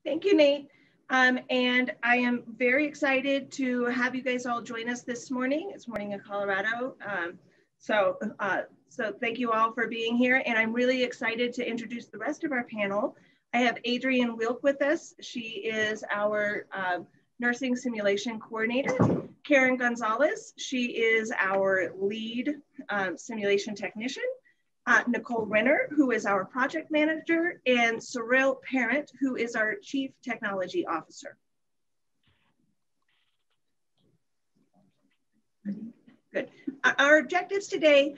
Thank you, Nate. And I am very excited to have you guys all join us this morning. It's morning in Colorado. So thank you all for being here. And I'm really excited to introduce the rest of our panel. I have Adrienne Wilk with us. She is our nursing simulation coordinator. Karen Gonzalez, she is our lead simulation technician. Nicole Renner, who is our project manager, and Cyril Parent, who is our chief technology officer. Good. Our objectives today,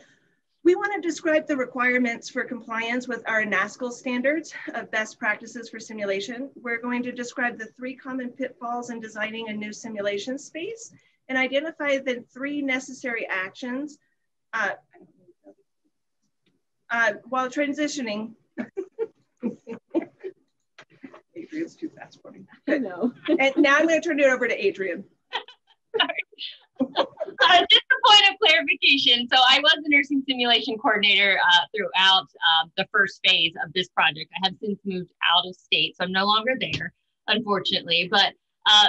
we want to describe the requirements for compliance with our NASCL standards of best practices for simulation. We're going to describe the 3 common pitfalls in designing a new simulation space and identify the 3 necessary actions while transitioning. Adrienne's too fast for me. I know. And now I'm going to turn it over to Adrienne. Just a point of clarification. So I was the nursing simulation coordinator throughout the first phase of this project. I have since moved out of state, so I'm no longer there, unfortunately. But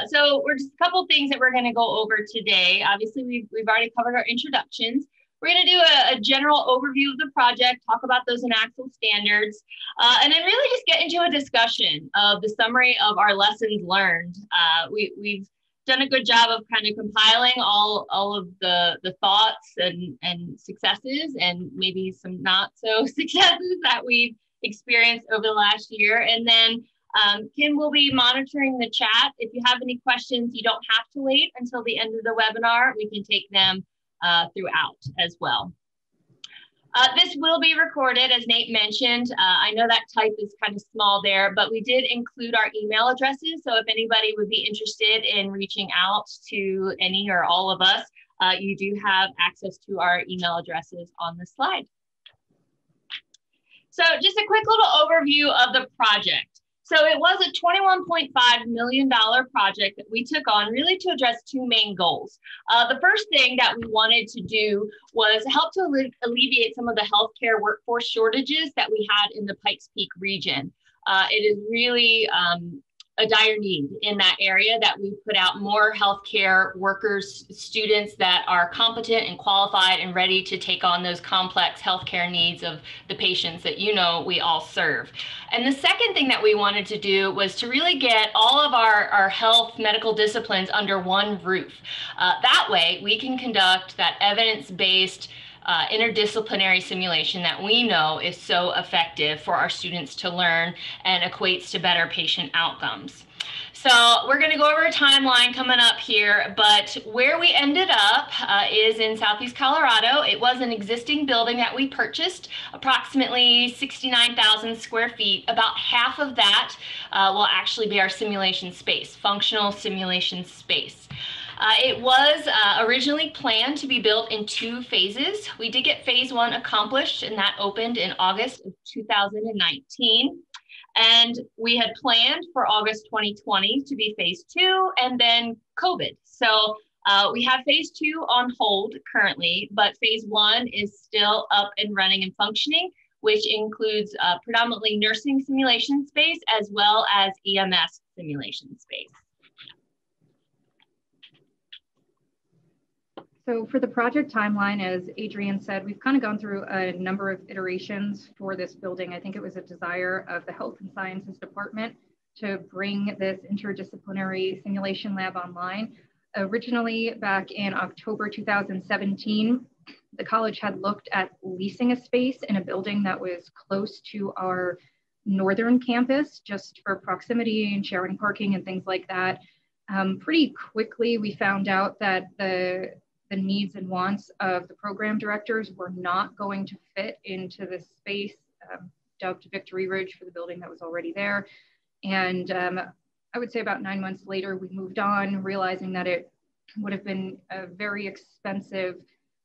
so we're just a couple things that we're going to go over today. Obviously, we've already covered our introductions. We're going to do a general overview of the project, talk about those NASCL standards, and then really just get into a discussion of the summary of our lessons learned. We've done a good job of kind of compiling all of the thoughts and successes and maybe some not so successes that we've experienced over the last year. And then Kim will be monitoring the chat. If you have any questions, you don't have to wait until the end of the webinar. We can take them throughout as well. This will be recorded, as Nate mentioned. I know that type is kind of small there, but we did include our email addresses. So if anybody would be interested in reaching out to any or all of us, you do have access to our email addresses on the slide. So just a quick little overview of the project. So it was a $21.5 million project that we took on really to address 2 main goals. The first thing that we wanted to do was help to alleviate some of the healthcare workforce shortages that we had in the Pikes Peak region. It is really a dire need in that area that we put out more healthcare workers, students that are competent and qualified and ready to take on those complex healthcare needs of the patients that we all serve. And the second thing that we wanted to do was to really get all of our health medical disciplines under one roof. That way we can conduct that evidence-based interdisciplinary simulation that we know is so effective for our students to learn and equates to better patient outcomes. So we're going to go over a timeline coming up here, but where we ended up is in Southeast Colorado. It was an existing building that we purchased, approximately 69,000 square feet. About half of that will actually be our simulation space, functional simulation space. It was originally planned to be built in 2 phases. We did get phase 1 accomplished, and that opened in August of 2019. And we had planned for August 2020 to be phase 2 and then COVID. So we have phase 2 on hold currently, but phase 1 is still up and running and functioning, which includes predominantly nursing simulation space as well as EMS simulation space. So for the project timeline, as Adrienne said, we've kind of gone through a number of iterations for this building. I think it was a desire of the Health and Sciences Department to bring this interdisciplinary simulation lab online. Originally, back in October 2017, the college had looked at leasing a space in a building that was close to our northern campus, just for proximity and sharing parking and things like that. Pretty quickly, we found out that the needs and wants of the program directors were not going to fit into this space, dubbed Victory Ridge for the building that was already there. And I would say about 9 months later, we moved on, realizing that it would have been a very expensive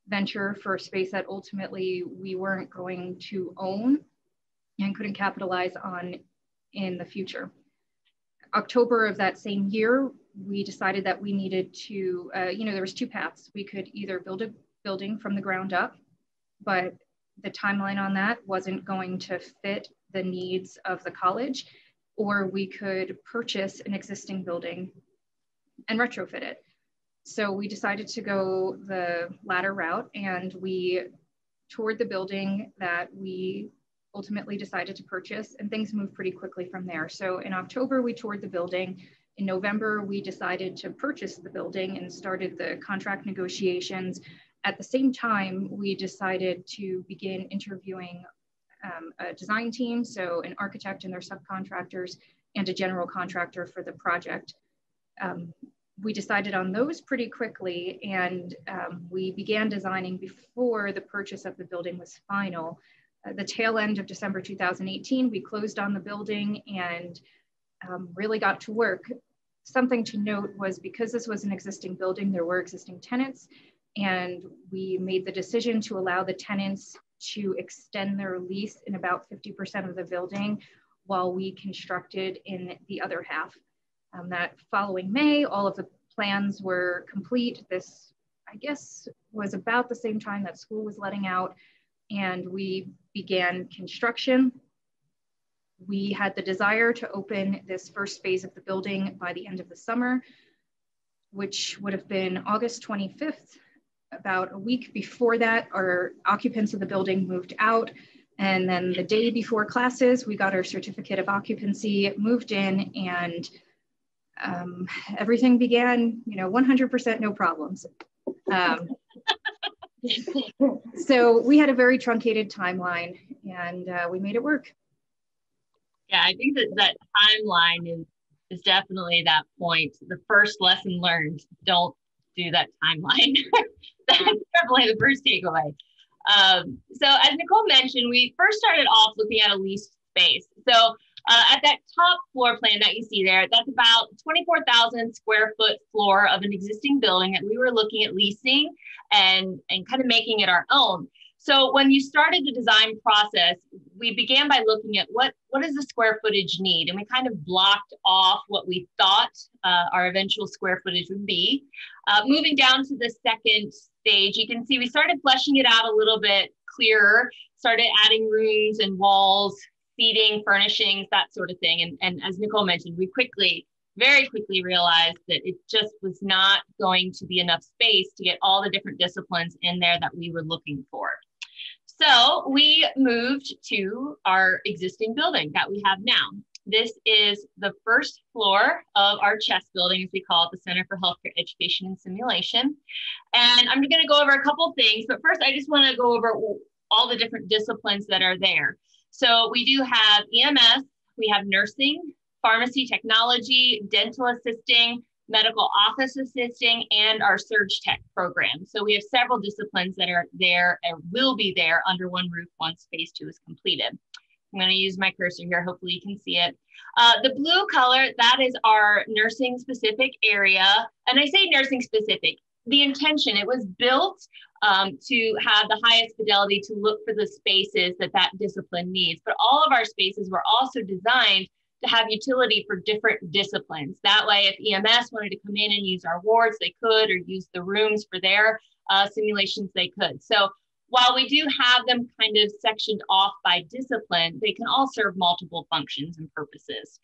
venture for a space that ultimately we weren't going to own and couldn't capitalize on in the future. October of that same year, we decided that we needed to, there was 2 paths. We could either build a building from the ground up, but the timeline on that wasn't going to fit the needs of the college. or we could purchase an existing building and retrofit it. So we decided to go the latter route, and we toured the building that we ultimately decided to purchase, and things moved pretty quickly from there. So in October, we toured the building. In November, we decided to purchase the building and started the contract negotiations. At the same time, we decided to begin interviewing a design team, so an architect and their subcontractors, and a general contractor for the project. We decided on those pretty quickly, and we began designing before the purchase of the building was final. The tail end of December 2018, we closed on the building and really got to work. Something to note was, because this was an existing building, there were existing tenants, and we made the decision to allow the tenants to extend their lease in about 50% of the building while we constructed in the other half. That following May, all of the plans were complete. This, I guess, was about the same time that school was letting out, and we began construction. We had the desire to open this first phase of the building by the end of the summer, which would have been August 25th. About a week before that, our occupants of the building moved out. And then the day before classes, we got our certificate of occupancy, moved in, and everything began, 100% no problems. So we had a very truncated timeline, and we made it work. Yeah, I think that timeline is definitely that point. The first lesson learned: don't do that timeline. That's definitely the first takeaway. So as Nicole mentioned, we first started off looking at a leased space. So at that top floor plan that you see there, that's about 24,000 square foot floor of an existing building that we were looking at leasing and kind of making it our own. So when you started the design process, we began by looking at what does the square footage need? And we kind of blocked off what we thought our eventual square footage would be. Moving down to the second stage, you can see we started fleshing it out a little bit clearer, started adding rooms and walls, seating, furnishings, that sort of thing. And as Nicole mentioned, we very quickly realized that it just was not going to be enough space to get all the different disciplines in there that we were looking for. So we moved to our existing building that we have now. This is the first floor of our CHESS building, as we call it, the Center for Healthcare Education and Simulation. And I'm going to go over a couple things, but first I just want to go over all the different disciplines that are there. So we do have EMS, we have nursing, pharmacy technology, dental assisting, medical office assisting, and our surge tech program. So we have several disciplines that are there and will be there under one roof once phase 2 is completed. I'm going to use my cursor here. Hopefully you can see it. The blue color, that is our nursing specific area. And I say nursing specific. The intention, it was built to have the highest fidelity to look for the spaces that discipline needs. But all of our spaces were also designed to have utility for different disciplines. That way, if EMS wanted to come in and use our wards, they could, or use the rooms for their simulations, they could. So while we do have them kind of sectioned off by discipline, they can all serve multiple functions and purposes.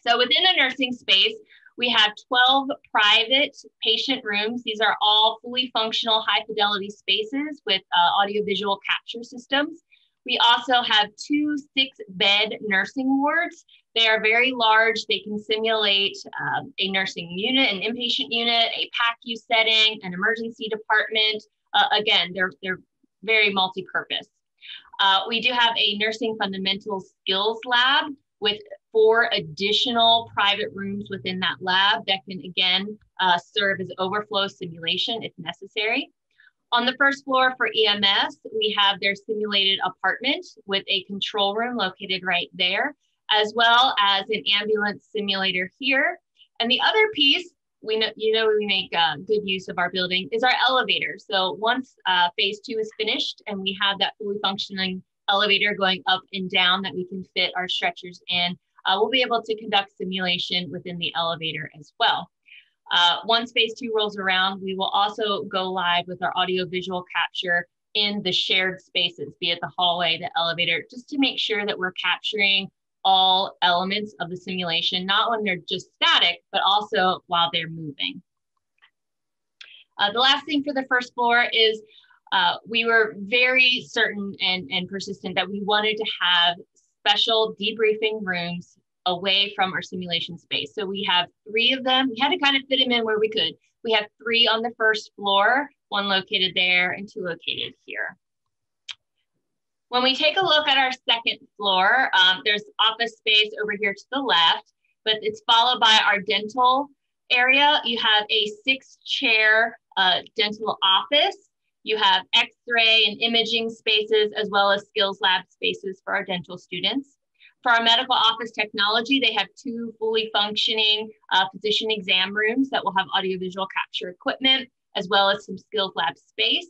So within the nursing space, we have 12 private patient rooms. These are all fully functional, high fidelity spaces with audiovisual capture systems. We also have 2 6-bed nursing wards. They are very large. They can simulate a nursing unit, an inpatient unit, a PACU setting, an emergency department. Again, they're very multi-purpose. We do have a nursing fundamentals skills lab with 4 additional private rooms within that lab that can, again, serve as overflow simulation if necessary. On the first floor for EMS, we have their simulated apartment with a control room located right there, as well as an ambulance simulator here. And the other piece, we make good use of our building, is our elevator. So once phase 2 is finished and we have that fully functioning elevator going up and down that we can fit our stretchers in, we'll be able to conduct simulation within the elevator as well. Once phase 2 rolls around, we will also go live with our audio-visual capture in the shared spaces, be it the hallway, the elevator, just to make sure that we're capturing all elements of the simulation, not when they're just static, but also while they're moving. The last thing for the first floor is we were very certain and persistent that we wanted to have special debriefing rooms away from our simulation space. So we have 3 of them. We had to kind of fit them in where we could. We have 3 on the first floor, 1 located there and 2 located here. When we take a look at our second floor, there's office space over here to the left, but it's followed by our dental area. You have a 6-chair dental office. You have X-ray and imaging spaces, as well as skills lab spaces for our dental students. For our medical office technology, they have 2 fully functioning physician exam rooms that will have audiovisual capture equipment, as well as some skills lab space.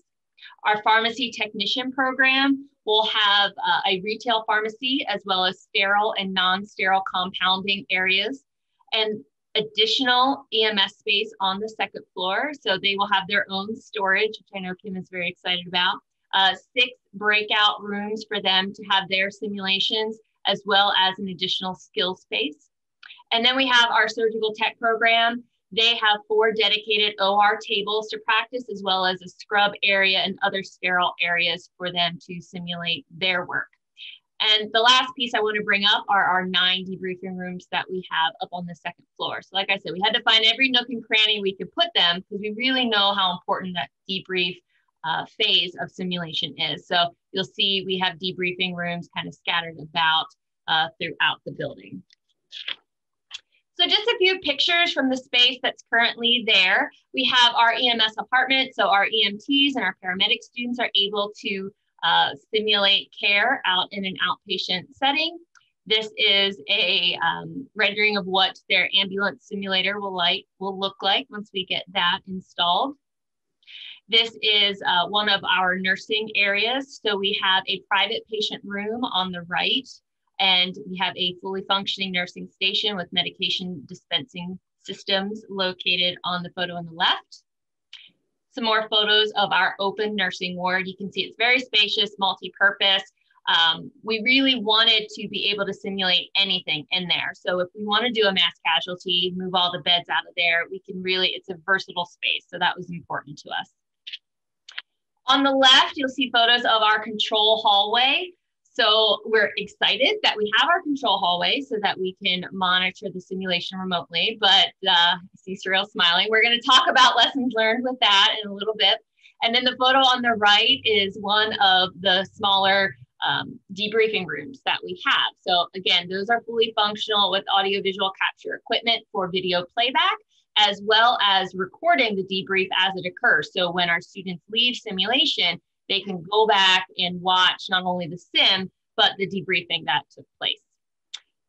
Our pharmacy technician program will have a retail pharmacy, as well as sterile and non-sterile compounding areas, and additional EMS space on the second floor. So they will have their own storage, which I know Kim is very excited about. 6 breakout rooms for them to have their simulations, as well as an additional skill space. And then we have our surgical tech program. They have 4 dedicated OR tables to practice, as well as a scrub area and other sterile areas for them to simulate their work. And the last piece I want to bring up are our 9 debriefing rooms that we have up on the second floor. So like I said, we had to find every nook and cranny we could put them, because we really know how important that debrief phase of simulation is. So you'll see we have debriefing rooms kind of scattered about throughout the building. So just a few pictures from the space that's currently there. We have our EMS apartment. So our EMTs and our paramedic students are able to simulate care out in an outpatient setting. This is a rendering of what their ambulance simulator will look like once we get that installed. This is one of our nursing areas. So we have a private patient room on the right, and we have a fully functioning nursing station with medication dispensing systems located on the photo on the left. Some more photos of our open nursing ward. You can see it's very spacious, multi-purpose. We really wanted to be able to simulate anything in there. So if we want to do a mass casualty, move all the beds out of there, we can really, it's a versatile space. So that was important to us. On the left, you'll see photos of our control hallway. So we're excited that we have our control hallway so that we can monitor the simulation remotely, but I see Surreal smiling. We're going to talk about lessons learned with that in a little bit. And then the photo on the right is one of the smaller debriefing rooms that we have. So again, those are fully functional with audiovisual capture equipment for video playback, as well as recording the debrief as it occurs. So when our students leave simulation, they can go back and watch not only the sim, but the debriefing that took place.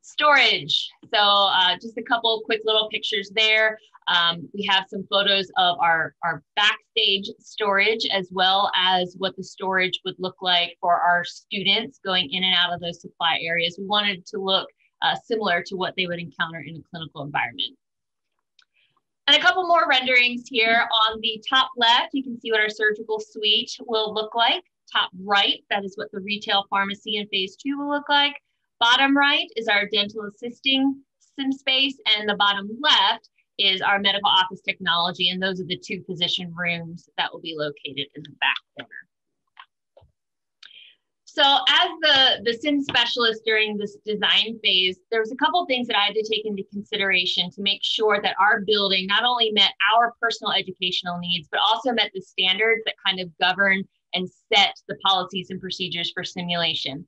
Storage. So just a couple quick little pictures there. We have some photos of our backstage storage, as well as what the storage would look like for our students going in and out of those supply areas. We wanted to look similar to what they would encounter in a clinical environment. And a couple more renderings here. On the top left, you can see what our surgical suite will look like. Top right, that is what the retail pharmacy in phase 2 will look like. Bottom right is our dental assisting sim space, and the bottom left is our medical office technology, and those are the 2 physician rooms that will be located in the back corner. So as the sim specialist during this design phase, there was a couple things that I had to take into consideration to make sure that our building not only met our personal educational needs, but also met the standards that kind of govern and set the policies and procedures for simulation.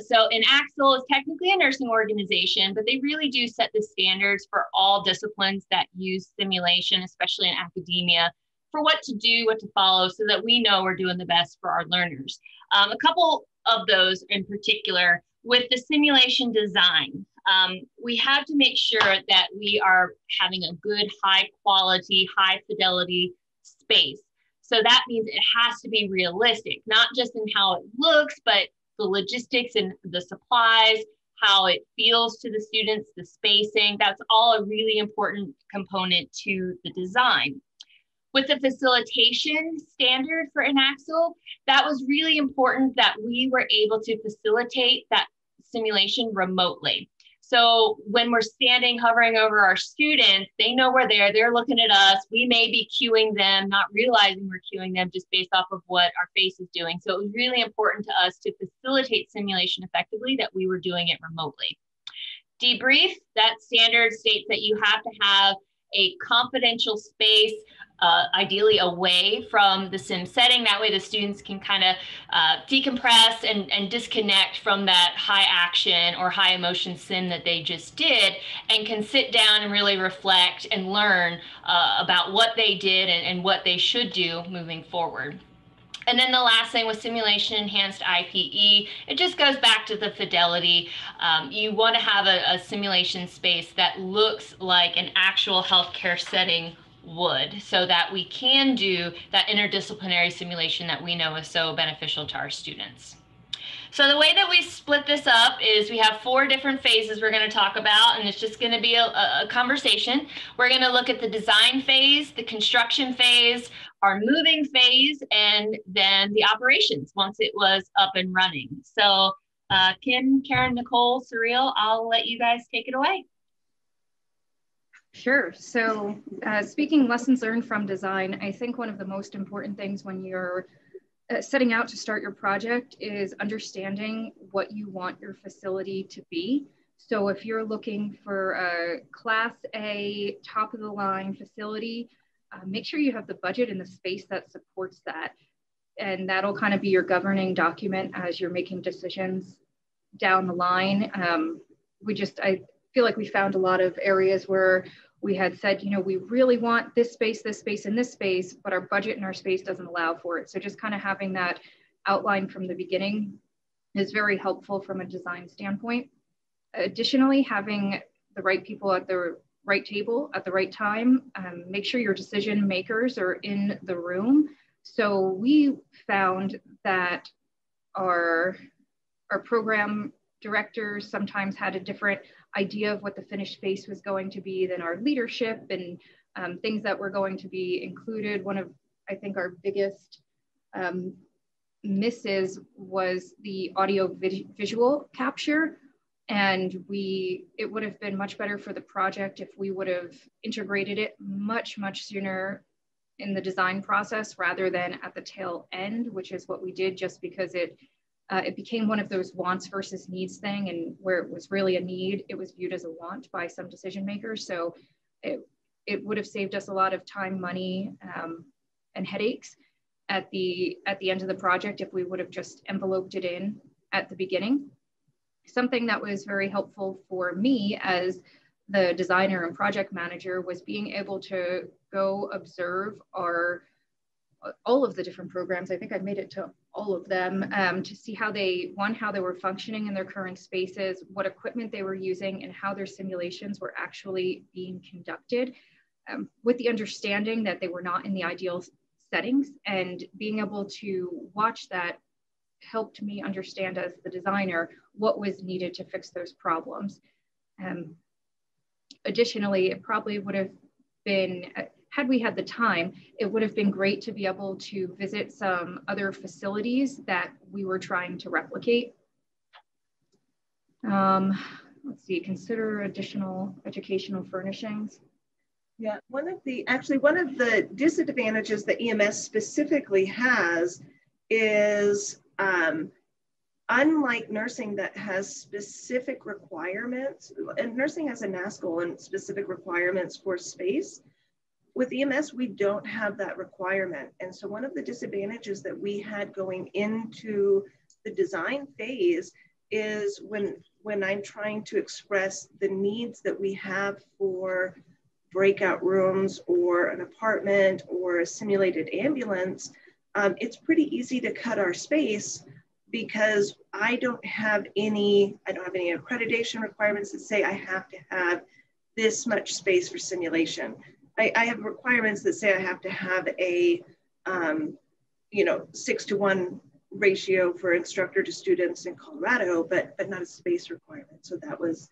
So Axel is technically a nursing organization, but they really do set the standards for all disciplines that use simulation, especially in academia, for what to do, what to follow, so that we know we're doing the best for our learners. A couple of those in particular, with the simulation design, we have to make sure that we are having a good, high quality, high fidelity space. So that means it has to be realistic, not just in how it looks, but the logistics and the supplies, how it feels to the students, the spacing. That's all a really important component to the design. With the facilitation standard for Axel, that was really important that we were able to facilitate that simulation remotely. So when we're standing, hovering over our students, they know we're there, they're looking at us. We may be cueing them, not realizing we're cueing them just based off of what our face is doing. So it was really important to us to facilitate simulation effectively that we were doing it remotely. Debrief, that standard states that you have to have a confidential space, ideally away from the sim setting. That way the students can kind of decompress and disconnect from that high action or high emotion sim that they just did, and can sit down and really reflect and learn about what they did and what they should do moving forward. And then the last thing was simulation enhanced IPE. It just goes back to the fidelity. You want to have a simulation space that looks like an actual healthcare setting would, so that we can do that interdisciplinary simulation that we know is so beneficial to our students. So the way that we split this up is we have 4 different phases we're going to talk about, and it's just going to be a conversation. We're going to look at the design phase, the construction phase, our moving phase, and then the operations once it was up and running. So Kim, Karen, Nicole, Surreal, I'll let you guys take it away. Sure. So speaking lessons learned from design, I think one of the most important things when you're setting out to start your project is understanding what you want your facility to be. So if you're looking for a Class A, top of the line facility, make sure you have the budget and the space that supports that. And that'll kind of be your governing document as you're making decisions down the line. I feel like we found a lot of areas where we had said, you know, we really want this space, and this space, but our budget and our space doesn't allow for it. So just kind of having that outline from the beginning is very helpful from a design standpoint. Additionally, having the right people at the right table at the right time, make sure your decision makers are in the room. So we found that our program directors sometimes had a different idea of what the finished space was going to be than our leadership, and things that were going to be included. One of, I think, our biggest misses was the audio visual capture. And it would have been much better for the project if we would have integrated it much, much sooner in the design process rather than at the tail end, which is what we did, just because it became one of those wants versus needs thing, and where it was really a need, it was viewed as a want by some decision makers. So it would have saved us a lot of time, money, and headaches at the end of the project if we would have just enveloped it in at the beginning. Something that was very helpful for me as the designer and project manager was being able to go observe all of the different programs. I think I made it to all of them, to see how they were functioning in their current spaces, what equipment they were using, and how their simulations were actually being conducted, with the understanding that they were not in the ideal settings. And being able to watch that helped me understand as the designer what was needed to fix those problems. Additionally, it probably would have been, had we had the time, it would have been great to be able to visit some other facilities that we were trying to replicate. Let's see, consider additional educational furnishings. Yeah, one of the disadvantages that EMS specifically has is, unlike nursing that has specific requirements, and nursing has a NASCL and specific requirements for space, with EMS, we don't have that requirement. And so one of the disadvantages that we had going into the design phase is when I'm trying to express the needs that we have for breakout rooms or an apartment or a simulated ambulance, it's pretty easy to cut our space because I don't have any accreditation requirements that say I have to have this much space for simulation. I have requirements that say I have to have a 6-to-1 ratio for instructor to students in Colorado, but not a space requirement. So that was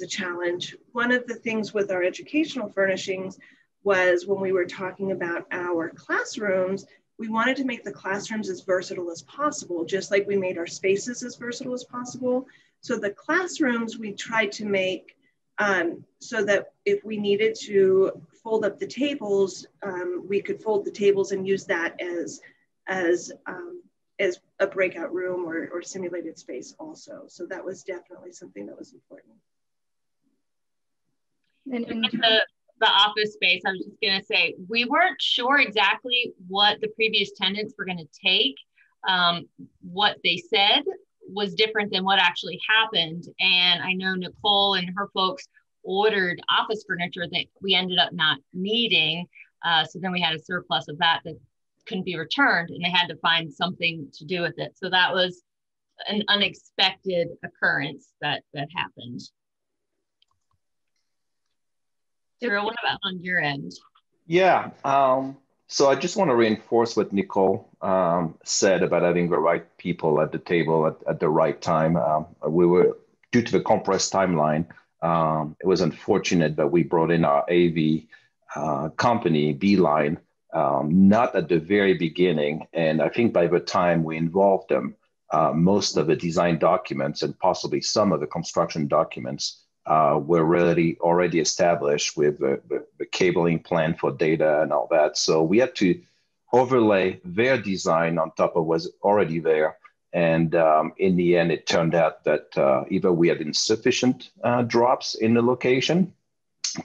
a challenge. One of the things with our educational furnishings was when we were talking about our classrooms, we wanted to make the classrooms as versatile as possible, just like we made our spaces as versatile as possible. So the classrooms we tried to make so that if we needed to fold up the tables, we could fold the tables and use that as a breakout room or simulated space also. So that was definitely something that was important. And the office space, I was just gonna say, we weren't sure exactly what the previous tenants were gonna take. What they said was different than what actually happened. And I know Nicole and her folks ordered office furniture that we ended up not needing. So then we had a surplus of that couldn't be returned, and they had to find something to do with it. So that was an unexpected occurrence that happened. Cyril, what about on your end? Yeah, so I just want to reinforce what Nicole said about having the right people at the table at the right time. We were, due to the compressed timeline, it was unfortunate that we brought in our AV company, Beeline, not at the very beginning. And I think by the time we involved them, most of the design documents and possibly some of the construction documents were already established with the cabling plan for data and all that. So we had to overlay their design on top of what was already there. And in the end, it turned out that either we had insufficient drops in the location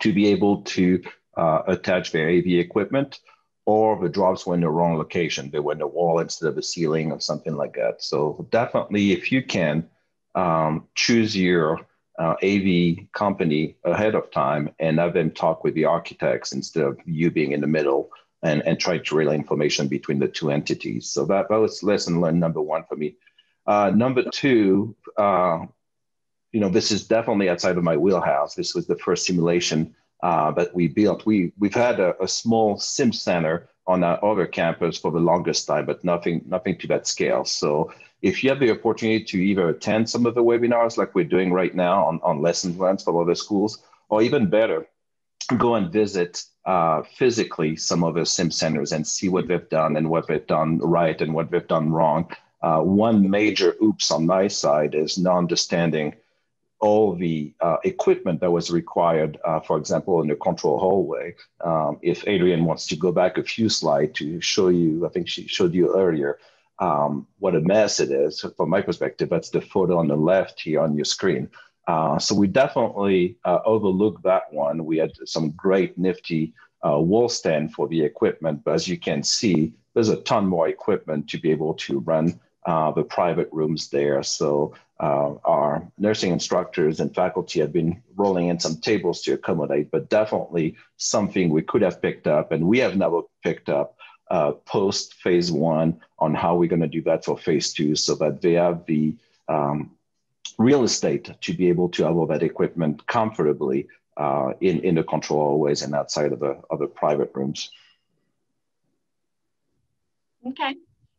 to be able to attach their AV equipment, or the drops were in the wrong location. They were in the wall instead of the ceiling or something like that. So definitely, if you can, choose your AV company ahead of time and have them talk with the architects instead of you being in the middle and try to relay information between the two entities. So that was lesson learned number one for me. Number two, this is definitely outside of my wheelhouse. This was the first simulation that we built. We've had a small sim center on our other campus for the longest time, but nothing to that scale. So if you have the opportunity to either attend some of the webinars like we're doing right now on lessons learned from other schools, or even better, go and visit physically some of the sim centers and see what they've done and what they've done right and what they've done wrong. One major oops on my side is not understanding all the equipment that was required, for example, in the control hallway. If Adrienne wants to go back a few slides to show you, I think she showed you earlier, what a mess it is. From my perspective, that's the photo on the left here on your screen. So we definitely overlooked that one. We had some great nifty wall stand for the equipment, but as you can see, there's a ton more equipment to be able to run the private rooms there. So our nursing instructors and faculty have been rolling in some tables to accommodate, but definitely something we could have picked up, and we have never picked up post phase one on how we're going to do that for phase two, so that they have the real estate to be able to have all that equipment comfortably in the control hallways and outside of the private rooms. Okay.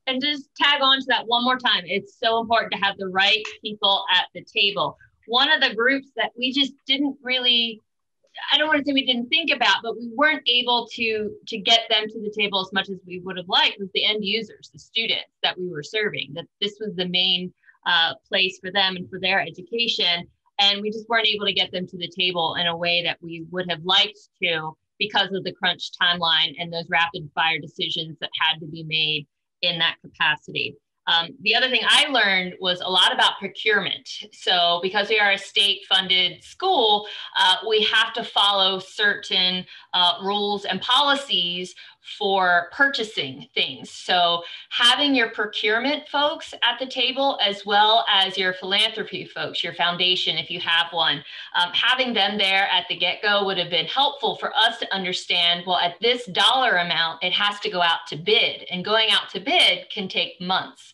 And just tag on to that one more time. It's so important to have the right people at the table. One of the groups that we just didn't really, I don't want to say we didn't think about, but we weren't able to get them to the table as much as we would have liked, was the end users, the students that we were serving, that this was the main place for them and for their education. And we just weren't able to get them to the table in a way that we would have liked to because of the crunch timeline and those rapid fire decisions that had to be made in that capacity. The other thing I learned was a lot about procurement. So because we are a state-funded school, we have to follow certain rules and policies for purchasing things. So having your procurement folks at the table, as well as your philanthropy folks, your foundation, if you have one, having them there at the get-go would have been helpful for us to understand, well, at this dollar amount, it has to go out to bid, and going out to bid can take months.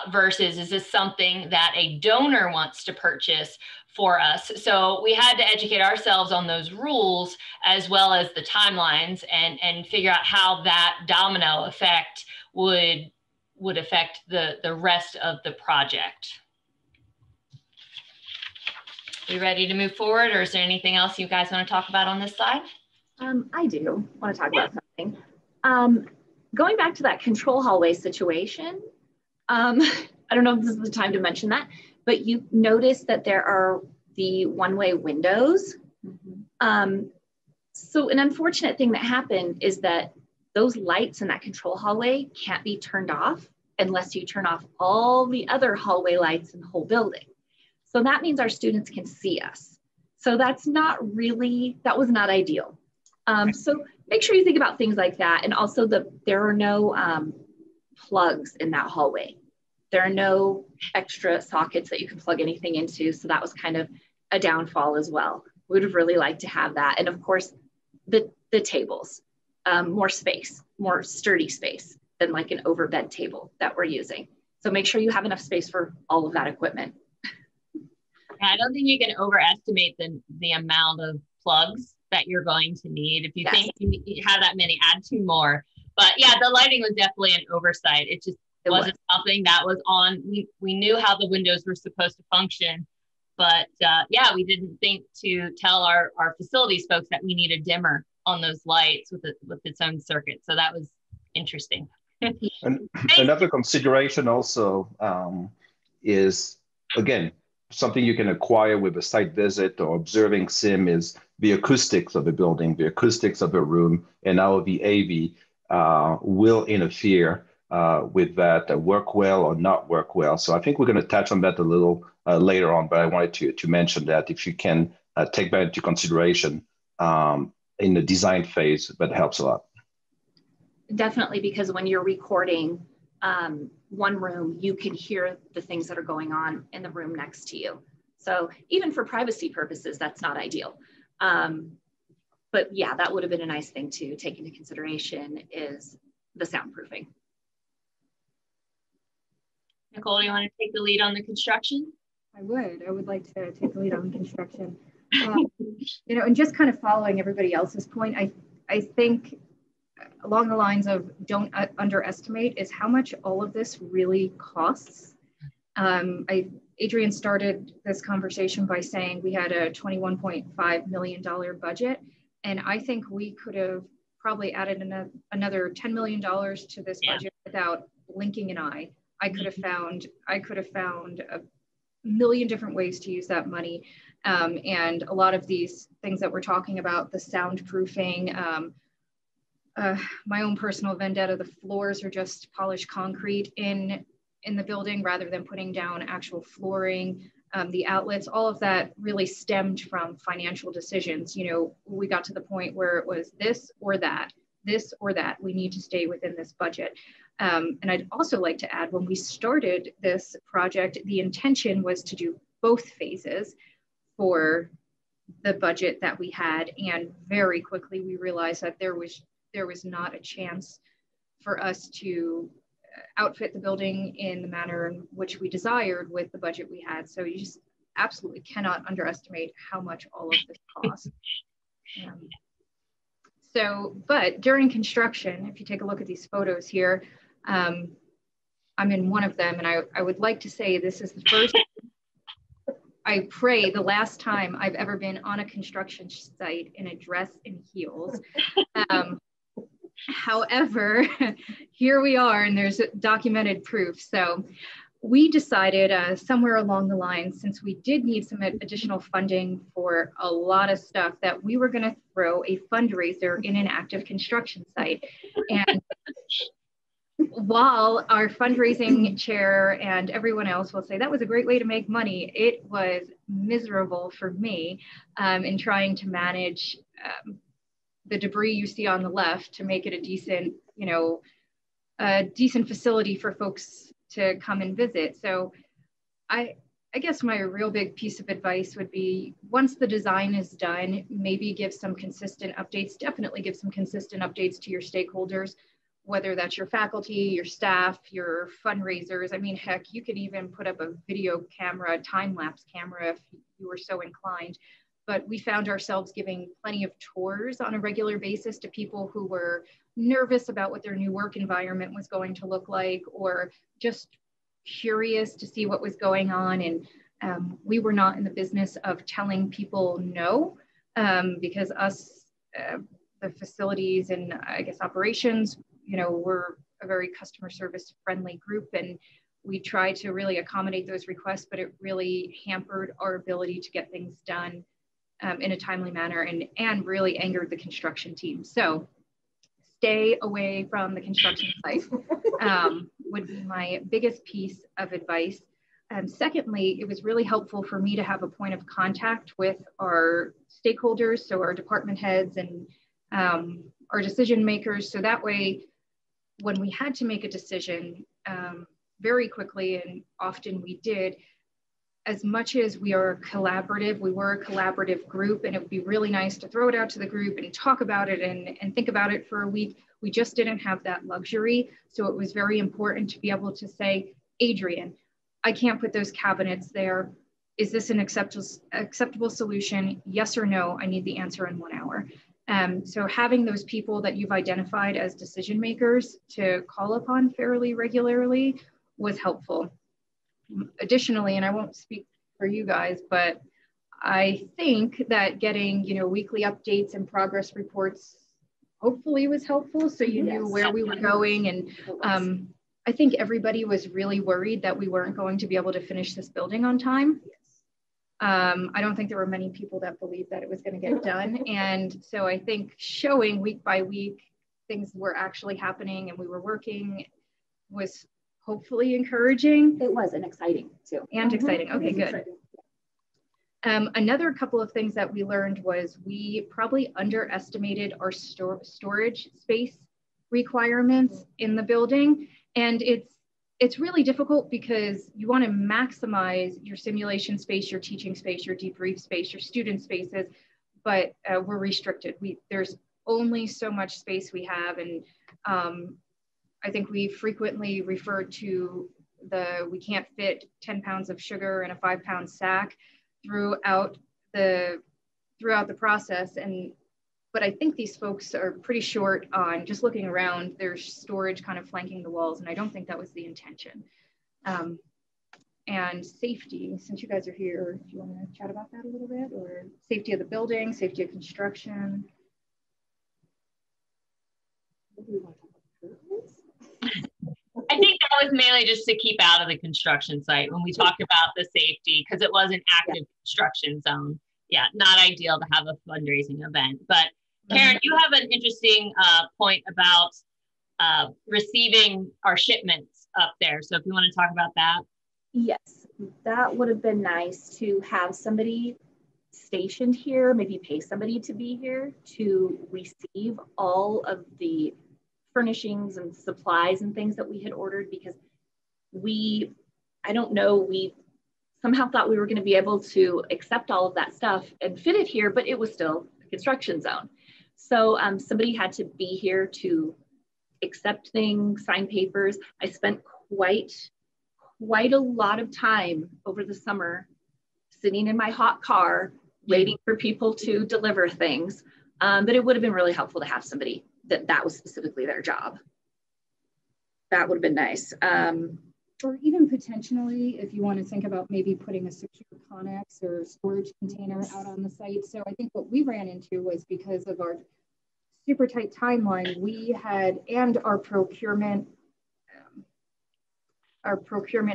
Versus, is this something that a donor wants to purchase for us? So we had to educate ourselves on those rules as well as the timelines, and figure out how that domino effect would affect the rest of the project. Are you ready to move forward, or is there anything else you guys want to talk about on this slide? I do want to talk about something. going back to that control hallway situation, I don't know if this is the time to mention that, but you notice that there are the one-way windows. So an unfortunate thing that happened is that those lights in that control hallway can't be turned off unless you turn off all the other hallway lights in the whole building. So that means our students can see us. So that's not really, that was not ideal. So make sure you think about things like that. And also there are no plugs in that hallway. There are no extra sockets that you can plug anything into. So that was kind of a downfall as well. We would have really liked to have that. And of course, the tables, more space, more sturdy space than like an overbed table that we're using. So make sure you have enough space for all of that equipment. I don't think you can overestimate the amount of plugs that you're going to need. If you think you have that many, add 2 more. But yeah, the lighting was definitely an oversight. It wasn't something that was on. We knew how the windows were supposed to function, but yeah, we didn't think to tell our facilities folks that we need a dimmer on those lights with its own circuit. So that was interesting. And another consideration also is, again, something you can acquire with a site visit or observing sim is the acoustics of a building, the acoustics of a room, and how the AV will interfere with that, work well or not work well. So I think we're going to touch on that a little later on, but I wanted to mention that if you can take that into consideration in the design phase, that helps a lot. Definitely, because when you're recording one room, you can hear the things that are going on in the room next to you. So even for privacy purposes, that's not ideal. But yeah, that would have been a nice thing to take into consideration is the soundproofing. Nicole, do you want to take the lead on the construction? I would like to take the lead on construction. You know, and just kind of following everybody else's point, I think along the lines of don't underestimate is how much all of this really costs. Adrian started this conversation by saying we had a $21.5 million budget. And I think we could have probably added another $10 million to this budget without blinking an eye. I could have found a million different ways to use that money. And a lot of these things that we're talking about, the soundproofing, my own personal vendetta, the floors are just polished concrete in the building rather than putting down actual flooring. The outlets, all of that really stemmed from financial decisions. You know, we got to the point where it was this or that, we need to stay within this budget. And I'd also like to add, when we started this project, the intention was to do both phases for the budget that we had. And very quickly, we realized that there was not a chance for us to outfit the building in the manner in which we desired with the budget we had. So you just absolutely cannot underestimate how much all of this costs. But during construction, if you take a look at these photos here, I'm in one of them, and I would like to say this is the first, I pray the last time I've ever been on a construction site in a dress and heels. However, here we are, and there's documented proof. So we decided somewhere along the line, since we did need some additional funding for a lot of stuff, that we were going to throw a fundraiser in an active construction site. And while our fundraising chair and everyone else will say that was a great way to make money, it was miserable for me in trying to manage the debris you see on the left to make it a decent, decent facility for folks to come and visit. So I guess my real big piece of advice would be, once the design is done, maybe give some consistent updates, definitely give some consistent updates to your stakeholders, whether that's your faculty, your staff, your fundraisers. I mean, heck, you could even put up a video camera, time-lapse camera if you were so inclined. But we found ourselves giving plenty of tours on a regular basis to people who were nervous about what their new work environment was going to look like, or just curious to see what was going on. And we were not in the business of telling people no, because us, the facilities and I guess operations, you know, we're a very customer service friendly group, and we try to really accommodate those requests, but it really hampered our ability to get things done in a timely manner, and really angered the construction team. So stay away from the construction site would be my biggest piece of advice. Secondly, it was really helpful for me to have a point of contact with our stakeholders, so our department heads and our decision makers. So that way, when we had to make a decision very quickly, and often we did, as much as we are collaborative, we were a collaborative group, and it would be really nice to throw it out to the group and talk about it and think about it for a week. We just didn't have that luxury. So it was very important to be able to say, Adrian, I can't put those cabinets there. Is this an acceptable solution? Yes or no? I need the answer in 1 hour. So having those people that you've identified as decision makers to call upon fairly regularly was helpful. Additionally, and I won't speak for you guys, but I think that getting, you know, weekly updates and progress reports hopefully was helpful, so you knew where we were going. And I think everybody was really worried that we weren't going to be able to finish this building on time. I don't think there were many people that believed that it was going to get done. And so I think showing week by week things were actually happening and we were working was hopefully encouraging. It was, and exciting too. And exciting. Okay, good. Another couple of things that we learned was we probably underestimated our storage space requirements in the building. And it's really difficult because you want to maximize your simulation space, your teaching space, your debrief space, your student spaces, but we're restricted. There's only so much space we have. And I think we frequently refer to we can't fit 10 pounds of sugar in a 5-pound sack throughout the process. But I think these folks are pretty short on just looking around. There's storage kind of flanking the walls, and I don't think that was the intention. And safety, since you guys are here, do you want to chat about that a little bit? Or safety of the building, safety of construction? I think that was mainly just to keep out of the construction site when we talked about the safety, because it was an active construction zone. Yeah, not ideal to have a fundraising event. But Karen, you have an interesting point about receiving our shipments up there. So if you want to talk about that. Yes, that would have been nice to have somebody stationed here, maybe pay somebody to be here to receive all of the furnishings and supplies and things that we had ordered, because we somehow thought we were going to be able to accept all of that stuff and fit it here, but it was still a construction zone. So somebody had to be here to accept things, sign papers. I spent quite a lot of time over the summer sitting in my hot car waiting for people to deliver things. But it would have been really helpful to have somebody that was specifically their job. That would have been nice. Or even potentially, if you want to think about maybe putting a secure Connex or storage container out on the site. So I think what we ran into was, because of our super tight timeline, we had, and our procurement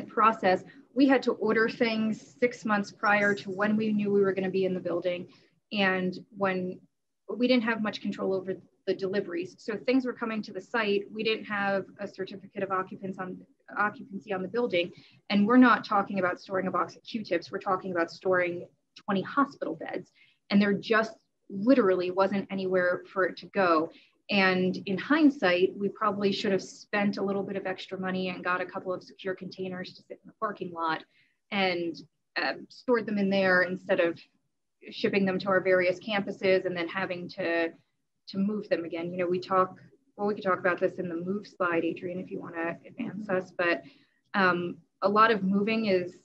process, we had to order things 6 months prior to when we knew we were going to be in the building. And when we didn't have much control over the deliveries. So things were coming to the site. We didn't have a certificate of occupancy on the building. And we're not talking about storing a box of Q-tips. We're talking about storing 20 hospital beds. And there just literally wasn't anywhere for it to go. And in hindsight, we probably should have spent a little bit of extra money and got a couple of secure containers to sit in the parking lot and stored them in there instead of shipping them to our various campuses and then having to move them again. You know, we could talk about this in the move slide, Adrian, if you want to advance us, but a lot of moving is,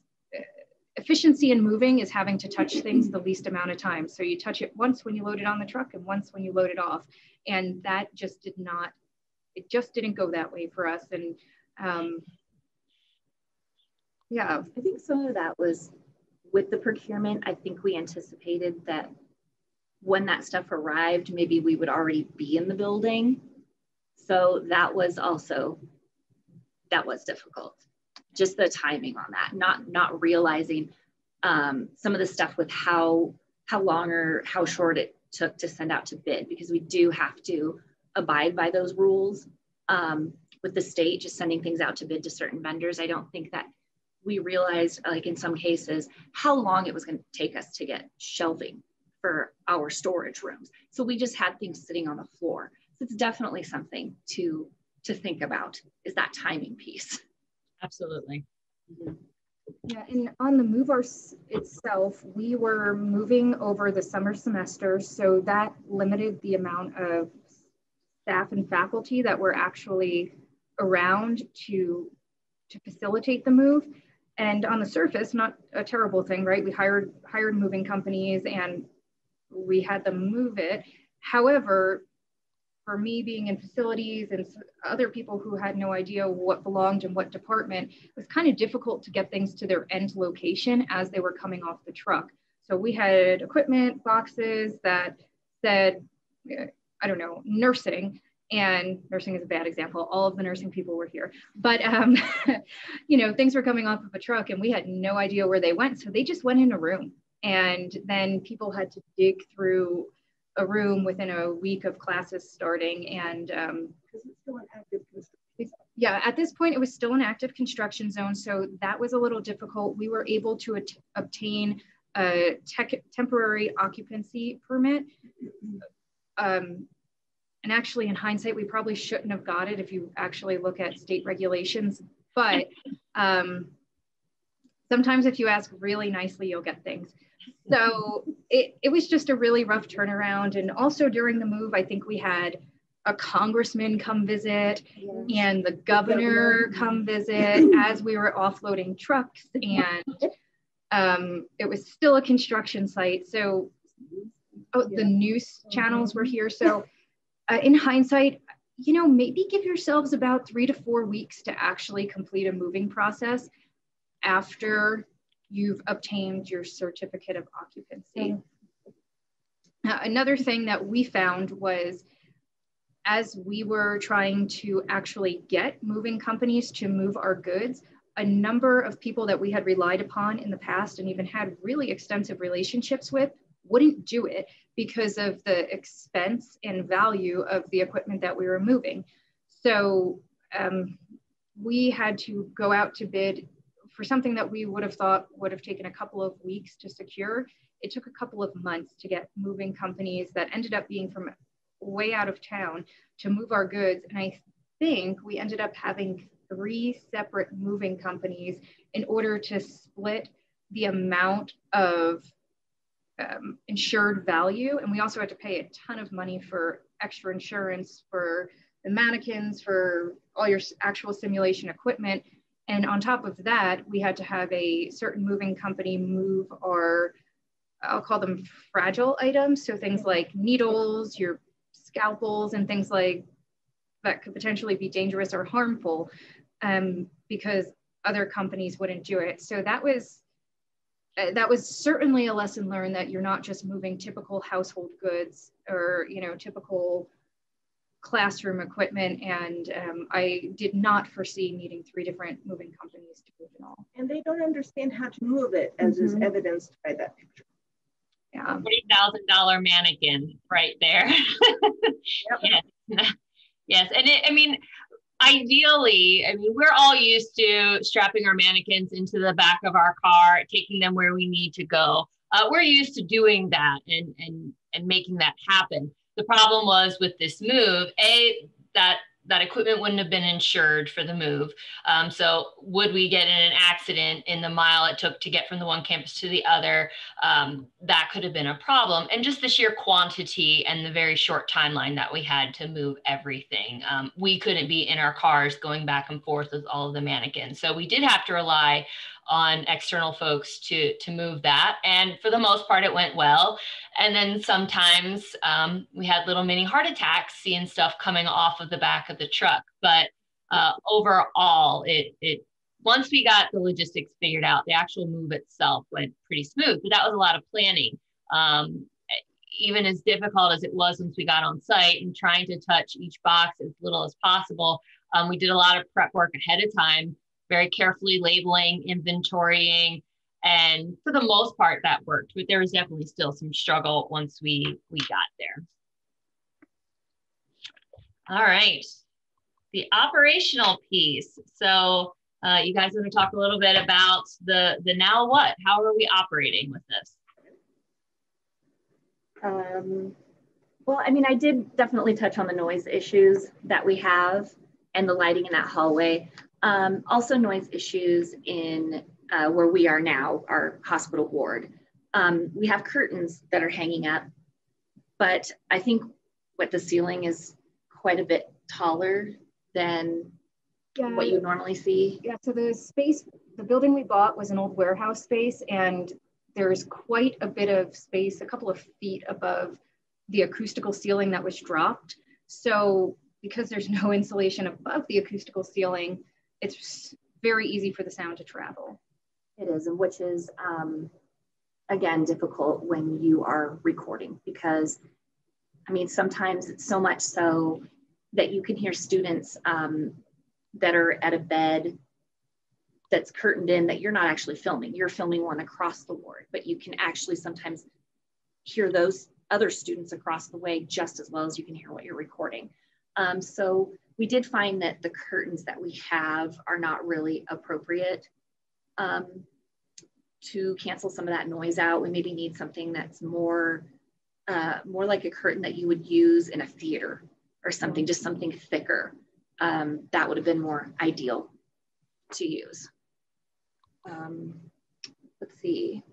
efficiency in moving is having to touch things the least amount of time. So you touch it once when you load it on the truck and once when you load it off. And that just didn't go that way for us. And yeah. I think some of that was with the procurement. I think we anticipated that when that stuff arrived, maybe we would already be in the building. So that was difficult. Just the timing on that, not realizing some of the stuff with how long or how short it took to send out to bid, because we do have to abide by those rules with the state, just sending things out to bid to certain vendors. I don't think that we realized, like in some cases, how long it was going to take us to get shelving for our storage rooms. So we just had things sitting on the floor. So it's definitely something to think about, is that timing piece. Absolutely. Mm-hmm. Yeah, and on the move itself, we were moving over the summer semester, so that limited the amount of staff and faculty that were actually around to facilitate the move. And on the surface, not a terrible thing, right? We hired moving companies and we had them move it. However, for me being in facilities and other people who had no idea what belonged in what department, it was kind of difficult to get things to their end location as they were coming off the truck. So we had equipment boxes that said, I don't know, nursing, and nursing is a bad example. All of the nursing people were here, but you know, things were coming off of a truck and we had no idea where they went. So they just went in a room, and then people had to dig through a room within a week of classes starting. And Because it's still an active construction. Yeah, at this point it was still an active construction zone. So that was a little difficult. We were able to obtain a temporary occupancy permit. And actually, in hindsight, we probably shouldn't have got it if you actually look at state regulations. But sometimes if you ask really nicely, you'll get things. So it was just a really rough turnaround. And also during the move, I think we had a congressman come visit and the governor come visit as we were offloading trucks. And it was still a construction site. So the news channels were here. So in hindsight, you know, maybe give yourselves about 3 to 4 weeks to actually complete a moving process after you've obtained your certificate of occupancy. Another thing that we found was, as we were trying to actually get moving companies to move our goods, a number of people that we had relied upon in the past and even had really extensive relationships with wouldn't do it because of the expense and value of the equipment that we were moving. So we had to go out to bid for something that we would have thought would have taken a couple of weeks to secure. It took a couple of months to get moving companies that ended up being from way out of town to move our goods. And I think we ended up having 3 separate moving companies in order to split the amount of insured value. And we also had to pay a ton of money for extra insurance for the mannequins, for all your actual simulation equipment. And on top of that, we had to have a certain moving company move our, I'll call them fragile items. So things like needles, your scalpels, and things like that could potentially be dangerous or harmful because other companies wouldn't do it. So that was certainly a lesson learned, that you're not just moving typical household goods or, you know, typical classroom equipment. And I did not foresee needing 3 different moving companies to move it all. And they don't understand how to move it, as is evidenced by that picture. Yeah. $40,000 mannequin right there. Yep. Yes. Yes. And I mean, ideally, I mean, we're all used to strapping our mannequins into the back of our car, taking them where we need to go. We're used to doing that and making that happen. The problem was with this move, that equipment wouldn't have been insured for the move. So would we get in an accident in the mile it took to get from the one campus to the other? That could have been a problem. And just the sheer quantity and the very short timeline that we had to move everything. We couldn't be in our cars going back and forth with all of the mannequins. So we did have to rely on external folks to move that. And for the most part, it went well. And then sometimes we had little mini heart attacks seeing stuff coming off of the back of the truck. But overall, it once we got the logistics figured out, the actual move itself went pretty smooth. But that was a lot of planning. even as difficult as it was once we got on site and trying to touch each box as little as possible, we did a lot of prep work ahead of time, very carefully labeling, inventorying, and for the most part that worked, but there was definitely still some struggle once we got there. All right, the operational piece. So you guys want to talk a little bit about the now what? How are we operating with this? Well, I mean, I did definitely touch on the noise issues that we have and the lighting in that hallway. Also noise issues in where we are now, our hospital ward. We have curtains that are hanging up, but I think what the ceiling is quite a bit taller than what you normally see. Yeah, so the space, the building we bought was an old warehouse space, and there's quite a bit of space, a couple of feet above the acoustical ceiling that was dropped. So because there's no insulation above the acoustical ceiling, it's very easy for the sound to travel. It is, and which is, again, difficult when you are recording, because, I mean, sometimes it's so much so that you can hear students that are at a bed that's curtained in that you're not actually filming. You're filming one across the ward, but you can actually sometimes hear those other students across the way just as well as you can hear what you're recording. So we did find that the curtains that we have are not really appropriate to cancel some of that noise out. We maybe need something that's more like a curtain that you would use in a theater or something, just something thicker. That would have been more ideal to use. Let's see.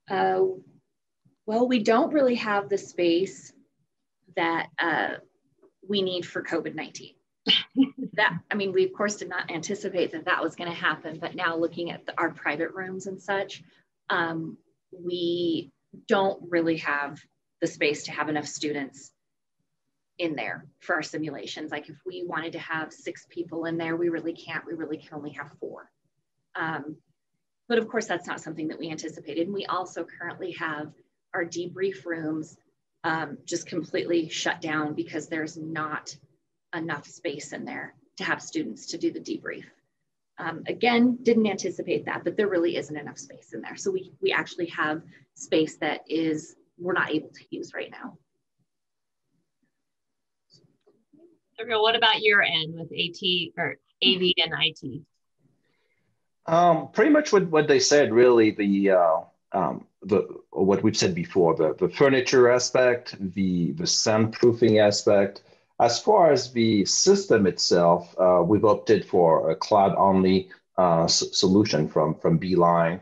Well, we don't really have the space that we need for COVID-19. That, I mean, we of course did not anticipate that that was going to happen, but now looking at our private rooms and such, we don't really have the space to have enough students in there for our simulations. Like if we wanted to have 6 people in there, we really can't. We really can only have 4. But of course, that's not something that we anticipated. And we also currently have our debrief rooms just completely shut down because there's not enough space in there to have students to do the debrief. Again, didn't anticipate that, but there really isn't enough space in there. So we actually have space that we're not able to use right now. Okay, what about your end with AT or AV and IT? Pretty much what they said, really, what we've said before, the furniture aspect, the soundproofing aspect. As far as the system itself, we've opted for a cloud-only solution from Beeline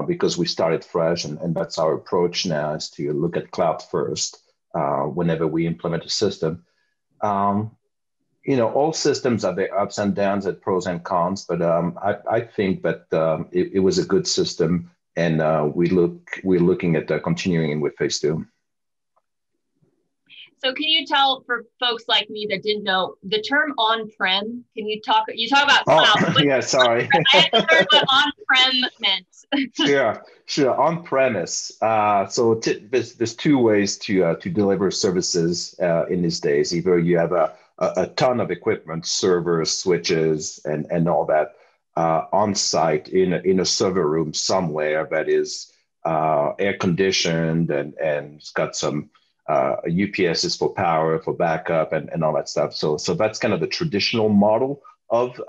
because we started fresh, and that's our approach now, is to look at cloud first whenever we implement a system. You know, all systems have their ups and downs, and pros and cons, but I think that it was a good system, and we're looking at continuing with phase 2. So can you tell, for folks like me that didn't know the term on-prem, you talk about cloud. Oh, yeah, sorry. I had to learn what on-prem meant. Sure. On-premise. So there's 2 ways to deliver services in these days. Either you have a ton of equipment, servers, switches, and all that on site in a server room somewhere that is air conditioned and it's got some UPSs for power, for backup, and all that stuff. So that's kind of the traditional model of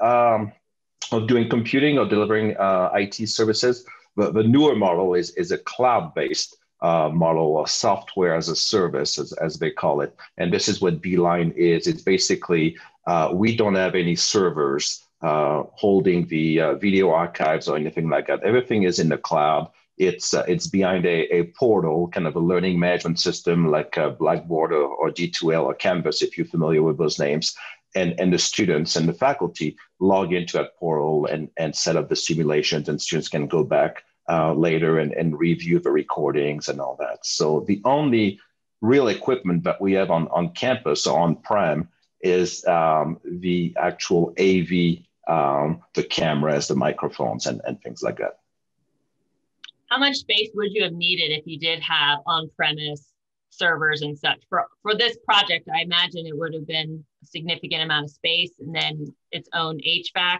doing computing or delivering IT services. The newer model is a cloud-based model, or software as a service, as they call it. And this is what Beeline is. It's basically, we don't have any servers holding the video archives or anything like that. Everything is in the cloud. It's behind a portal, kind of a learning management system like Blackboard or D2L or Canvas, if you're familiar with those names. And the students and the faculty log into that portal and set up the simulations, and students can go back later and review the recordings and all that. So the only real equipment that we have on campus or on-prem is the actual AV, the cameras, the microphones, and things like that. How much space would you have needed if you did have on-premise servers and such. For this project, I imagine it would have been a significant amount of space and then its own HVAC